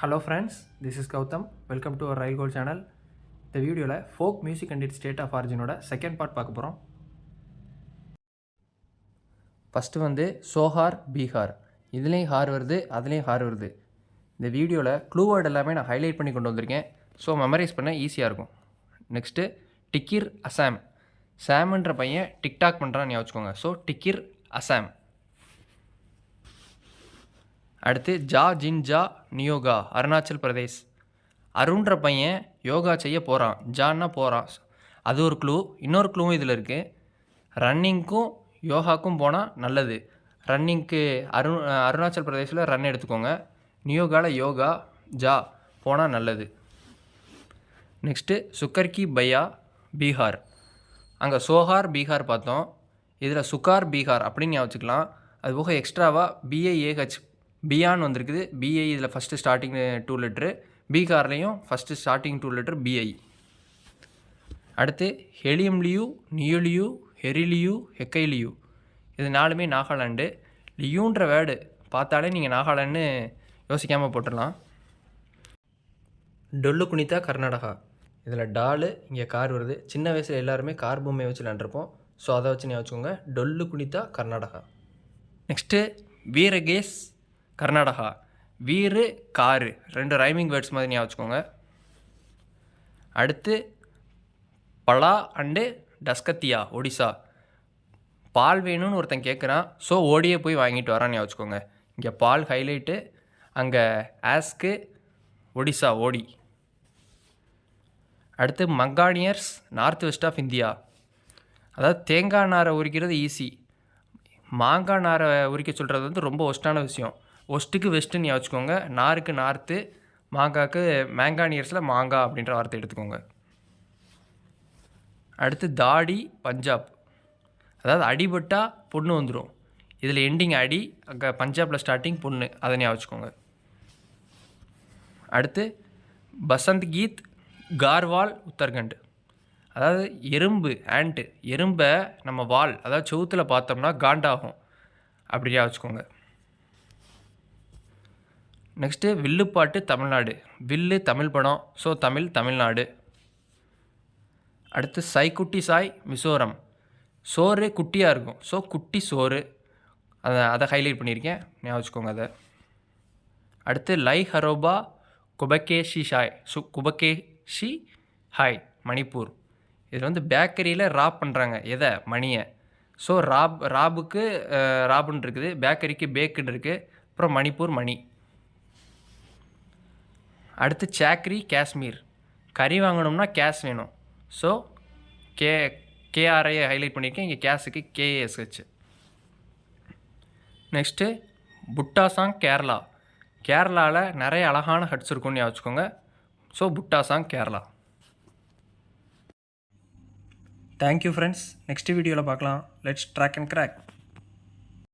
Hello friends, this is Gautam. Welcome to our Rail Gold channel. இந்த வீடியோவில் folk music and its state of ஆரிஜினோட second part பார்க்க போகிறோம். First வந்து சோஹார் பீகார். இதுலேயும் ஹார் வருது, அதுலேயும் ஹார் வருது. இந்த வீடியோவில் க்ளூ வேர்டு எல்லாமே நான் ஹைலைட் பண்ணி கொண்டு வந்திருக்கேன். ஸோ மெமரைஸ் பண்ண ஈஸியாக இருக்கும். நெக்ஸ்ட்டு டிக்கிர் அசாம். சாம்ன்ற பையன் டிக்டாக் பண்ணுறான்னு ஞாபகம். ஸோ டிக்கிர் அசாம். அடுத்து ஜா ஜின் ஜா நியோகா அருணாச்சல் பிரதேஷ். அருண்ன்ற பையன் யோகா செய்ய போகிறான். ஜான்னா போகிறான். அது ஒரு க்ளூ. இன்னொரு க்ளூவும் இதில் இருக்குது. ரன்னிங்க்கும் யோகாக்கும் போனால் நல்லது. ரன்னிங்க்கு அருணாச்சல் பிரதேஷில் ரன் எடுத்துக்கோங்க. நியோகாவில் யோகா ஜா போனால் நல்லது. நெக்ஸ்ட்டு சுக்கர்கி பையா பீகார். அங்கே சோஹார் பீகார் பார்த்தோம். இதில் சுகார் பீகார் அப்படின்னு ஞாபகம். அதுபோக எக்ஸ்ட்ராவாக பிஐஏஹெச் பியான் வந்திருக்குது. பிஐ இதில் ஃபஸ்ட்டு ஸ்டார்டிங் 2 லெட்ரு. பீகார்லேயும் ஃபஸ்ட்டு ஸ்டார்டிங் 2 லெட்ரு பிஐ. அடுத்து ஹெலியம்லியூ நியூலியூ ஹெரிலியூ ஹெக்கைலியூ. இது 4மே நாகாலாண்டு. லியூன்ற வேர்டு பார்த்தாலே நீங்கள் நாகாலாண்டு யோசிக்காமல் போட்டுடலாம். டொல்லு குனிதா கர்நாடகா. இதில் டாலு இங்கே கார் வருது. சின்ன வயசில் எல்லாருமே கார் பொம்மையை வச்சு விளாண்டுருப்போம். ஸோ அதை வச்சு நீ வச்சுக்கோங்க. டொல்லு குனிதா கர்நாடகா. நெக்ஸ்ட்டு வீரகேஸ் கர்நாடகா. வீரு காரு 2 ரைமிங் வேர்ட்ஸ் மாதிரி ஞாபகம் வச்சுக்கோங்க. அடுத்து பலா அண்டு டஸ்கத்தியா ஒடிசா. பால் வேணும்னு ஒருத்தன் கேட்குறான். ஸோ ஓடியே போய் வாங்கிட்டு வரான்னு ஞாபகம் வச்சுக்கோங்க. இங்கே பால் ஹைலைட்டு, அங்கே ஆஸ்க்கு, ஒடிசா ஓடி. அடுத்து மங்கானியர்ஸ் நார்த் வெஸ்ட் ஆஃப் இந்தியா. அதாவது தேங்காய் நாரை உரிக்கிறது ஈஸி. மாங்காய் நாரை உரிக்க சொல்கிறது வந்து ரொம்ப ஒஸ்ட்டான விஷயம். ஒஸ்ட்டுக்கு வெஸ்ட்டுன்னு யோசிச்சுக்கோங்க. நாருக்கு நார்த்து, மாங்காய்க்கு மேங்கானியர்ஸில் மாங்காய் அப்படின்ற வார்த்தை எடுத்துக்கோங்க. அடுத்து தாடி பஞ்சாப். அதாவது அடிபட்டால் பொண்ணு வந்துடும். இதில் எண்டிங் அடி, அங்கே பஞ்சாபில் ஸ்டார்டிங் பொண்ணு, அதை ஞாபகம். அடுத்து பசந்த் கீத் கார்வால் உத்தரகண்ட். அதாவது எறும்பு ஆண்ட்டு. எறும்பை நம்ம வால் அதாவது செவுத்தில் பார்த்தோம்னா காண்டாகும். அப்படி ஞாபகம். நெக்ஸ்ட்டு வில்லுப்பாட்டு தமிழ்நாடு. வில்லு தமிழ் படம். ஸோ தமிழ் தமிழ்நாடு. அடுத்து சைக்குட்டி சாய் மிசோரம். சோறு குட்டியாக இருக்கும். ஸோ குட்டி சோறு. அதை ஹைலைட் பண்ணியிருக்கேன், ஞாபகம் அதை. அடுத்து லை ஹரோபா குபகேஷி ஷாய். குபகேஷி ஹாய் மணிப்பூர். இதில் வந்து பேக்கரியில் ராப் பண்ணுறாங்க. எதை? மணியை. ஸோ ராபுக்கு ராபுன்னு இருக்குது, பேக்கரிக்கு பேக்குன்னு இருக்குது, அப்புறம் மணிப்பூர் மணி. அடுத்து சாக்ரி காஷ்மீர். கறி வாங்கணும்னா கேஷ் வேணும். ஸோ கேஆர்ஐ ஹைலைட் பண்ணியிருக்கேன். இங்கே கேஸுக்கு கேஎஸ்ஹெச். நெக்ஸ்ட்டு புட்டாசாங் கேரளா. கேரளாவில் நிறைய அழகான ஹட்ஸ் இருக்குன்னு யோசிச்சுக்கோங்க. ஸோ புட்டாசாங் கேரளா. Thank you friends. நெக்ஸ்ட் வீடியோவில் பார்க்கலாம். Let's track and crack.